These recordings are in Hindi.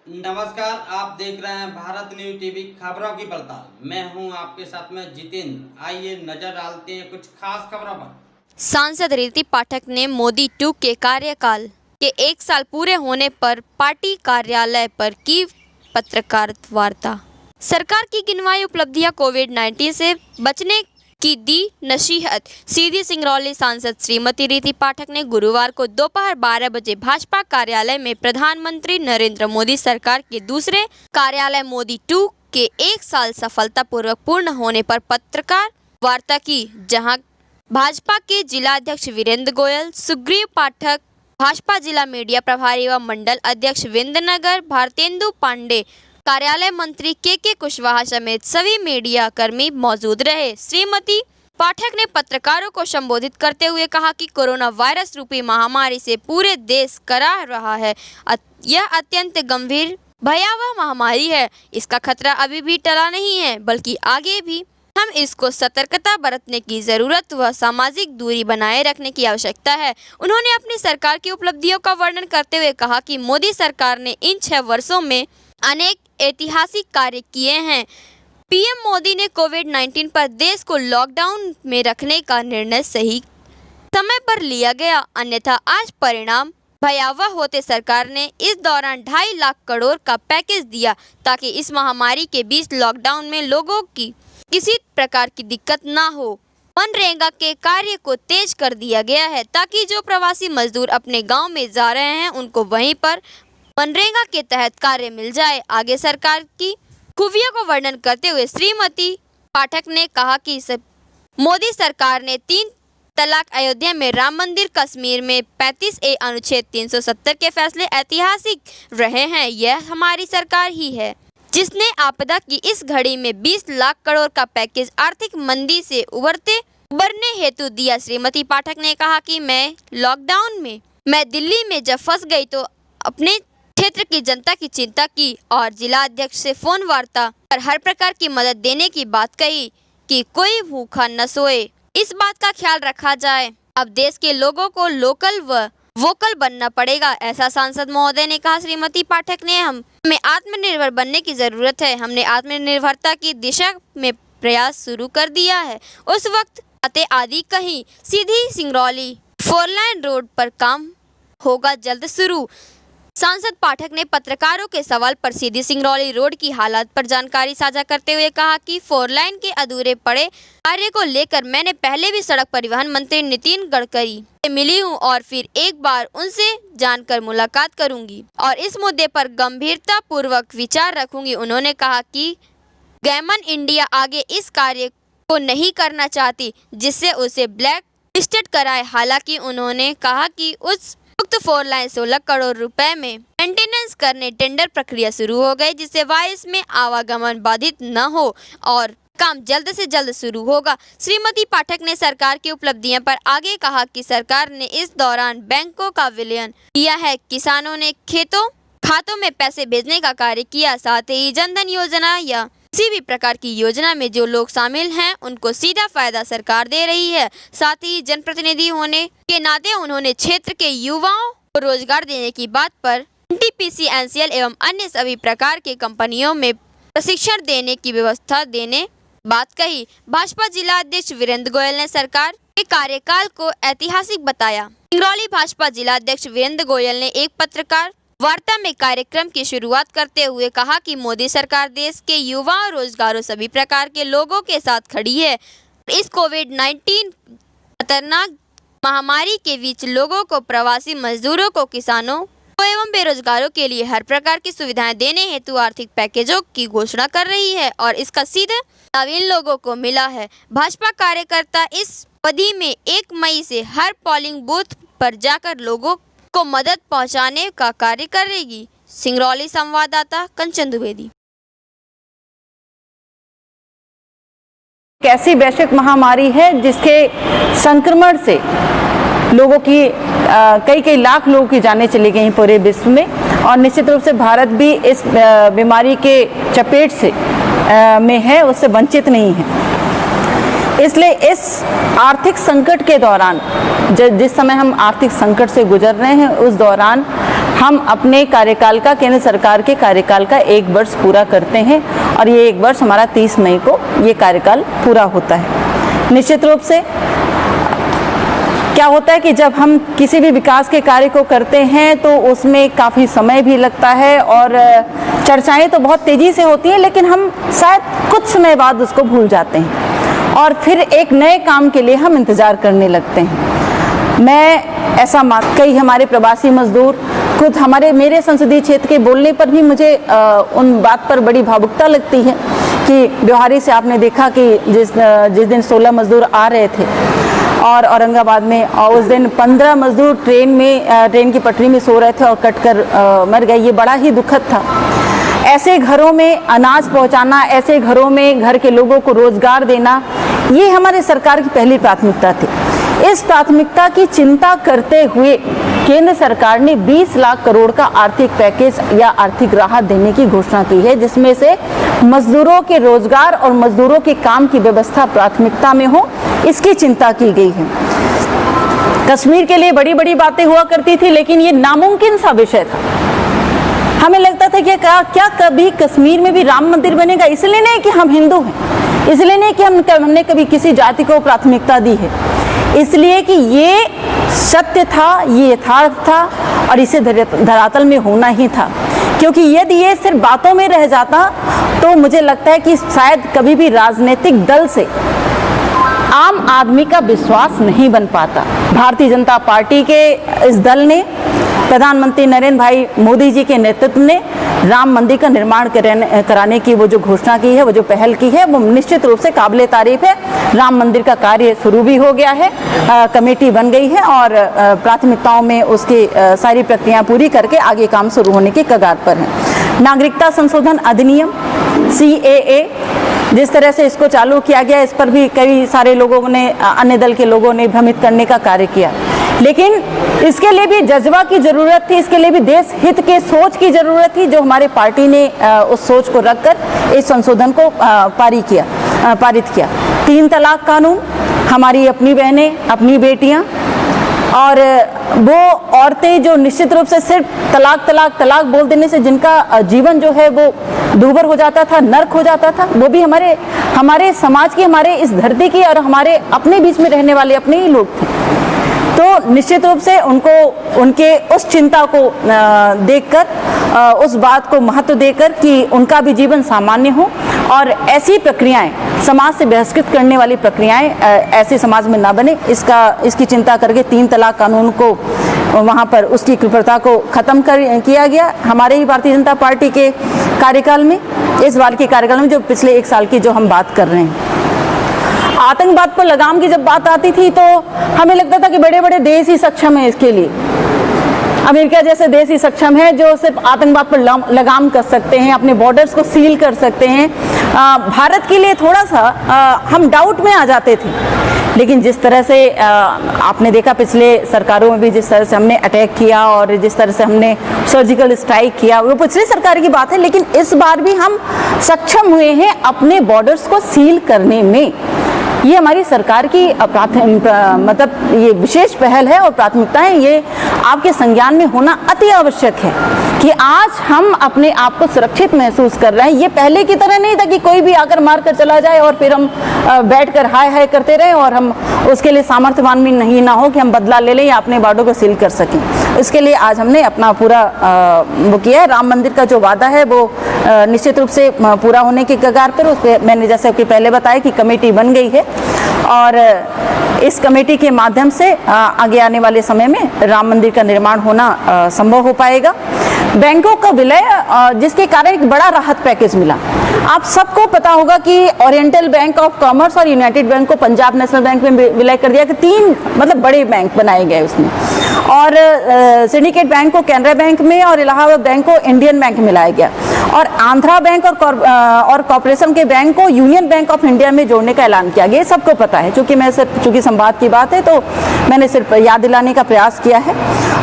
नमस्कार, आप देख रहे हैं भारत न्यूज टीवी खबरों की पड़ताल। मैं हूं आपके साथ में जितेंद्र। आइए नजर डालते हैं कुछ खास खबरों पर। सांसद रीति पाठक ने मोदी 2 के कार्यकाल के 1 साल पूरे होने पर पार्टी कार्यालय पर की पत्रकार वार्ता। सरकार की गिनवाई उपलब्धियां, कोविड-19 से बचने की दी नसीहत। सीधी सिंगरौली सांसद श्रीमती रीति पाठक ने गुरुवार को दोपहर 12 बजे भाजपा कार्यालय में प्रधानमंत्री नरेंद्र मोदी सरकार के दूसरे कार्यालय मोदी 2 के 1 साल सफलतापूर्वक पूर्ण होने पर पत्रकार वार्ता की, जहां भाजपा के जिलाध्यक्ष वीरेंद्र गोयल, सुग्रीव पाठक, भाजपा जिला मीडिया प्रभारी व मंडल अध्यक्ष विंदनगर भारतेंदु पांडे, कार्यालय मंत्री के कुशवाहा समेत सभी मीडिया कर्मी मौजूद रहे। श्रीमती पाठक ने पत्रकारों को संबोधित करते हुए कहा कि कोरोना वायरस रूपी महामारी से पूरे देश कराह रहा है। यह अत्यंत गंभीर भयावह महामारी है। इसका खतरा अभी भी टला नहीं है, बल्कि आगे भी हम इसको सतर्कता बरतने की जरूरत व सामाजिक दूरी बनाए रखने की आवश्यकता है। उन्होंने अपनी सरकार की उपलब्धियों का वर्णन करते हुए कहा कि मोदी सरकार ने इन 6 वर्षों में अनेक ऐतिहासिक कार्य किए हैं। पीएम मोदी ने कोविड-19 पर देश को लॉकडाउन में रखने का निर्णय सही समय पर लिया गया, अन्यथा आज परिणाम भयावह होते। सरकार ने इस दौरान 2.5 लाख करोड़ का पैकेज दिया ताकि इस महामारी के बीच लॉकडाउन में लोगों की किसी प्रकार की दिक्कत ना हो। मनरेगा के कार्य को तेज कर दिया गया है ताकि जो प्रवासी मजदूर अपने गांव में जा रहे हैं उनको वहीं पर मनरेगा के तहत कार्य मिल जाए। आगे सरकार की खूबियों को वर्णन करते हुए श्रीमती पाठक ने कहा कि मोदी सरकार ने 3 तलाक, अयोध्या में राम मंदिर, कश्मीर में 35A अनुच्छेद 370 के फैसले ऐतिहासिक रहे हैं। यह हमारी सरकार ही है जिसने आपदा की इस घड़ी में 20 लाख करोड़ का पैकेज आर्थिक मंदी से उबरने हेतु दिया। श्रीमती पाठक ने कहा कि मैं दिल्ली में जब फंस गई तो अपने क्षेत्र की जनता की चिंता की और जिला अध्यक्ष से फोन वार्ता पर हर प्रकार की मदद देने की बात कही कि कोई भूखा न सोए, इस बात का ख्याल रखा जाए। अब देश के लोगों को लोकल व वोकल बनना पड़ेगा, ऐसा सांसद महोदय ने कहा। श्रीमती पाठक ने हमें आत्मनिर्भर बनने की जरूरत है। हमने आत्मनिर्भरता की दिशा में प्रयास शुरू कर दिया है। उस वक्त बातें आदि कहीं। सीधी सिंगरौली 4 लाइन रोड पर काम होगा जल्द शुरू। सांसद पाठक ने पत्रकारों के सवाल पर सीधी सिंगरौली रोड की हालत पर जानकारी साझा करते हुए कहा कि 4 लाइन के अधूरे पड़े कार्य को लेकर मैंने पहले भी सड़क परिवहन मंत्री नितिन गडकरी से मिली हूं और फिर एक बार उनसे जानकर मुलाकात करूंगी और इस मुद्दे पर गंभीरता पूर्वक विचार रखूंगी। उन्होंने कहा कि गैमन इंडिया आगे इस कार्य को नहीं करना चाहती जिससे उसे ब्लैक लिस्टेड कराए। हालांकि उन्होंने कहा कि उस उक्त 4 लाइन 16 करोड़ रुपए में मेंटेनेंस करने टेंडर प्रक्रिया शुरू हो गई, जिससे वायस में आवागमन बाधित न हो और काम जल्द से जल्द शुरू होगा। श्रीमती पाठक ने सरकार की उपलब्धियों पर आगे कहा कि सरकार ने इस दौरान बैंकों का विलय किया है, किसानों ने खातों में पैसे भेजने का कार्य किया, साथ ही जनधन योजना या किसी भी प्रकार की योजना में जो लोग शामिल हैं उनको सीधा फायदा सरकार दे रही है। साथ ही जनप्रतिनिधि होने के नाते उन्होंने क्षेत्र के युवाओं को रोजगार देने की बात पर NTPC, NCL एवं अन्य सभी प्रकार के कंपनियों में प्रशिक्षण देने की व्यवस्था देने बात कही। भाजपा जिला अध्यक्ष वीरेंद्र गोयल ने सरकार के कार्यकाल को ऐतिहासिक बताया। सिंगरौली भाजपा जिला अध्यक्ष वीरेंद्र गोयल ने एक पत्रकार वार्ता में कार्यक्रम की शुरुआत करते हुए कहा कि मोदी सरकार देश के युवाओं, रोजगारों, सभी प्रकार के लोगों के साथ खड़ी है। इस कोविड-19 खतरनाक महामारी के बीच लोगों को, प्रवासी मजदूरों को, किसानों को एवं बेरोजगारों के लिए हर प्रकार की सुविधाएं देने हेतु आर्थिक पैकेजों की घोषणा कर रही है और इसका सीधा लाभ इन लोगों को मिला है। भाजपा कार्यकर्ता इस अवधि में 1 मई से हर पोलिंग बूथ पर जाकर लोगों को मदद पहुंचाने का कार्य करेगी। सिंगरौली संवाददाता कंचन द्विवेदी। कैसी वैश्विक महामारी है जिसके संक्रमण से लोगों की कई लाख लोगों की जानें चली गई पूरे विश्व में और निश्चित रूप से भारत भी इस बीमारी के चपेट से में है, उससे वंचित नहीं है। इसलिए इस आर्थिक संकट के दौरान जिस समय हम आर्थिक संकट से गुजर रहे हैं उस दौरान हम अपने कार्यकाल का, केंद्र सरकार के कार्यकाल का 1 वर्ष पूरा करते हैं और ये 1 वर्ष हमारा 30 मई को ये कार्यकाल पूरा होता है। निश्चित रूप से क्या होता है कि जब हम किसी भी विकास के कार्य को करते हैं तो उसमें काफ़ी समय भी लगता है और चर्चाएं तो बहुत तेज़ी से होती हैं, लेकिन हम शायद कुछ समय बाद उसको भूल जाते हैं और फिर एक नए काम के लिए हम इंतज़ार करने लगते हैं। मैं ऐसा कई हमारे प्रवासी मजदूर खुद मेरे संसदीय क्षेत्र के बोलने पर भी मुझे उन बात पर बड़ी भावुकता लगती है कि ब्योहारी से आपने देखा कि जिस दिन 16 मजदूर आ रहे थे और औरंगाबाद में, और उस दिन 15 मजदूर ट्रेन की पटरी में सो रहे थे और कटकर मर गए। ये बड़ा ही दुखद था। ऐसे घरों में अनाज पहुंचाना, ऐसे घरों में घर के लोगों को रोजगार देना, ये हमारे सरकार की पहली प्राथमिकता थी। इस प्राथमिकता की चिंता करते हुए केंद्र सरकार ने 20 लाख करोड़ का आर्थिक पैकेज या आर्थिक राहत देने की घोषणा की है, जिसमें से मजदूरों के रोजगार और मजदूरों के काम की व्यवस्था प्राथमिकता में हो, इसकी चिंता की गई है। कश्मीर के लिए बड़ी बड़ी बातें हुआ करती थी, लेकिन ये नामुमकिन सा विषय था। हमें लगता था कि क्या कभी कश्मीर में भी राम मंदिर बनेगा? इसलिए नहीं कि हम हिंदू हैं, इसलिए नहीं कि हमने कभी किसी जाति को प्राथमिकता दी है, इसलिए कि ये सत्य था, ये यथार्थ था और इसे धरातल में होना ही था। क्योंकि यदि ये सिर्फ बातों में रह जाता तो मुझे लगता है कि शायद कभी भी राजनीतिक दल से आम आदमी का विश्वास नहीं बन पाता। भारतीय जनता पार्टी के इस दल ने प्रधानमंत्री नरेंद्र भाई मोदी जी के नेतृत्व में राम मंदिर का निर्माण कराने की वो जो घोषणा की है, वो जो पहल की है, वो निश्चित रूप से काबिले तारीफ है। राम मंदिर का कार्य शुरू भी हो गया है, कमेटी बन गई है और प्राथमिकताओं में उसकी सारी प्रक्रिया पूरी करके आगे काम शुरू होने के कगार पर है। नागरिकता संशोधन अधिनियम CAA जिस तरह से इसको चालू किया गया, इस पर भी कई सारे लोगों ने, अन्य दल के लोगों ने भ्रमित करने का कार्य किया, लेकिन इसके लिए भी जज्बा की जरूरत थी, इसके लिए भी देश हित के सोच की जरूरत थी, जो हमारी पार्टी ने उस सोच को रखकर इस संशोधन को पारित किया। 3 तलाक कानून, हमारी अपनी बहनें, अपनी बेटियां और वो औरतें जो निश्चित रूप से सिर्फ तलाक बोल देने से जिनका जीवन जो है वो दूभर हो जाता था, नर्क हो जाता था, वो भी हमारे समाज की, हमारे इस धरती की और हमारे अपने बीच में रहने वाले अपने ही लोग थे। तो निश्चित रूप से उनके उस चिंता को देखकर, उस बात को महत्व देकर कि उनका भी जीवन सामान्य हो और ऐसी प्रक्रियाएं, समाज से बहिष्कृत करने वाली प्रक्रियाएं ऐसे समाज में ना बने, इसकी चिंता करके 3 तलाक कानून को वहां पर उसकी कृपणता को खत्म किया गया। हमारे ही भारतीय जनता पार्टी के कार्यकाल में, इस बार के कार्यकाल में, जो पिछले 1 साल की जो हम बात कर रहे हैं, आतंकवाद पर लगाम की जब बात आती थी तो हमें लगता था कि बड़े बड़े देश ही सक्षम है इसके लिए। अमेरिका जैसे देश ही सक्षम है जो सिर्फ आतंकवाद पर लगाम कर सकते हैं, अपने बॉर्डर्स को सील कर सकते हैं। भारत के लिए थोड़ा सा हम डाउट में आ जाते थे, लेकिन जिस तरह से आपने देखा पिछले सरकारों में भी जिस तरह से हमने अटैक किया और जिस तरह से हमने सर्जिकल स्ट्राइक किया, वो पिछली सरकार की बात है, लेकिन इस बार भी हम सक्षम हुए हैं अपने बॉर्डर्स को सील करने में। ये हमारी सरकार की मतलब ये विशेष पहल है और प्राथमिकताएं, ये आपके संज्ञान में होना अति आवश्यक है कि आज हम अपने आप को सुरक्षित महसूस कर रहे हैं। ये पहले की तरह नहीं था कि कोई भी आकर मार कर चला जाए और फिर हम बैठकर हाय हाय करते रहे और हम उसके लिए सामर्थ्यवान भी नहीं ना हो कि हम बदला ले लें या अपने बॉर्डर को सील कर सकें। इसके लिए आज हमने अपना पूरा वो किया है। राम मंदिर का जो वादा है वो निश्चित रूप से पूरा होने की कगार पर, उस पर मैंने जैसे कि पहले बताया कि कमेटी बन गई है और इस कमेटी के माध्यम से आगे आने वाले समय में राम मंदिर का निर्माण होना संभव हो पाएगा। बैंकों का विलय, जिसके कारण एक बड़ा राहत पैकेज मिला। आप सबको पता होगा कि ओरिएंटल बैंक ऑफ कॉमर्स और यूनाइटेड बैंक को पंजाब नेशनल बैंक में विलय कर दिया कि 3 मतलब बड़े बैंक बनाए गए उसमें, और सिंडिकेट बैंक को कैनरा बैंक में और इलाहाबाद बैंक को इंडियन बैंक में लाया गया, और आंध्रा बैंक और कॉर्पोरेशन के बैंक को यूनियन बैंक ऑफ इंडिया में जोड़ने का ऐलान किया गया। सबको पता है, चूंकि संवाद की बात है तो मैंने सिर्फ याद दिलाने का प्रयास किया है।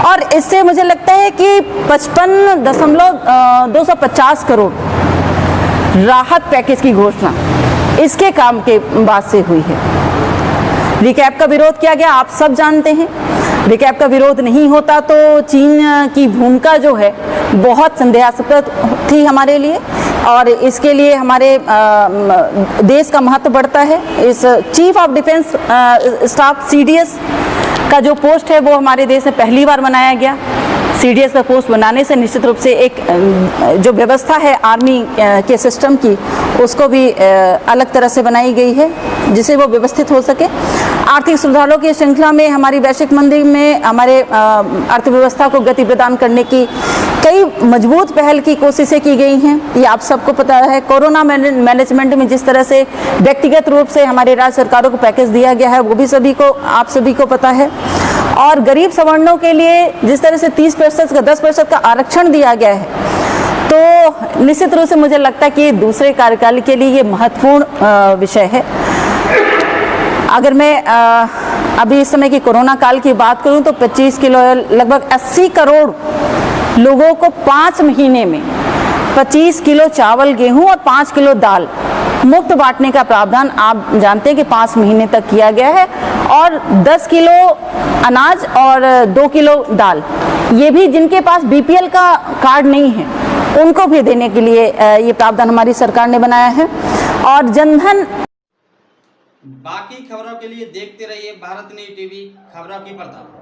और इससे मुझे लगता है कि 55.250 करोड़ राहत पैकेज की घोषणा इसके काम के बाद से हुई है। रिकैप का विरोध किया गया, आप सब जानते हैं। रिकैप का विरोध नहीं होता तो चीन की भूमिका जो है बहुत संदेहास्पद थी हमारे लिए, और इसके लिए हमारे देश का महत्व बढ़ता है। इस chief of defence staff CDS का जो पोस्ट है वो हमारे देश में पहली बार बनाया गया। CDS का पोस्ट बनाने से निश्चित रूप से एक जो व्यवस्था है आर्मी के सिस्टम की, उसको भी अलग तरह से बनाई गई है जिससे वो व्यवस्थित हो सके। आर्थिक सुधारों की श्रृंखला में हमारी वैश्विक मंदी में हमारे अर्थव्यवस्था को गति प्रदान करने की कई मजबूत पहल की कोशिशें की गई हैं, ये आप सबको पता है। कोरोना मैनेजमेंट में जिस तरह से व्यक्तिगत रूप से हमारे राज्य सरकारों को पैकेज दिया गया है वो भी आप सभी को पता है। और गरीब सवर्णों के लिए जिस तरह से 30% का 10% का आरक्षण दिया गया है, तो निश्चित रूप से मुझे लगता है कि दूसरे कार्यकाल के लिए ये महत्वपूर्ण विषय है। अगर मैं अभी इस समय की कोरोना काल की बात करूं तो 25 किलो लगभग 80 करोड़ लोगों को 5 महीने में 25 किलो चावल, गेहूं और 5 किलो दाल मुफ्त बांटने का प्रावधान आप जानते हैं कि 5 महीने तक किया गया है, और 10 किलो अनाज और 2 किलो दाल, ये भी जिनके पास BPL का कार्ड नहीं है उनको भी देने के लिए ये प्रावधान हमारी सरकार ने बनाया है। और जनधन। बाकी खबरों के लिए देखते रहिए भारत न्यूज़ टीवी, खबरों की पर्दा।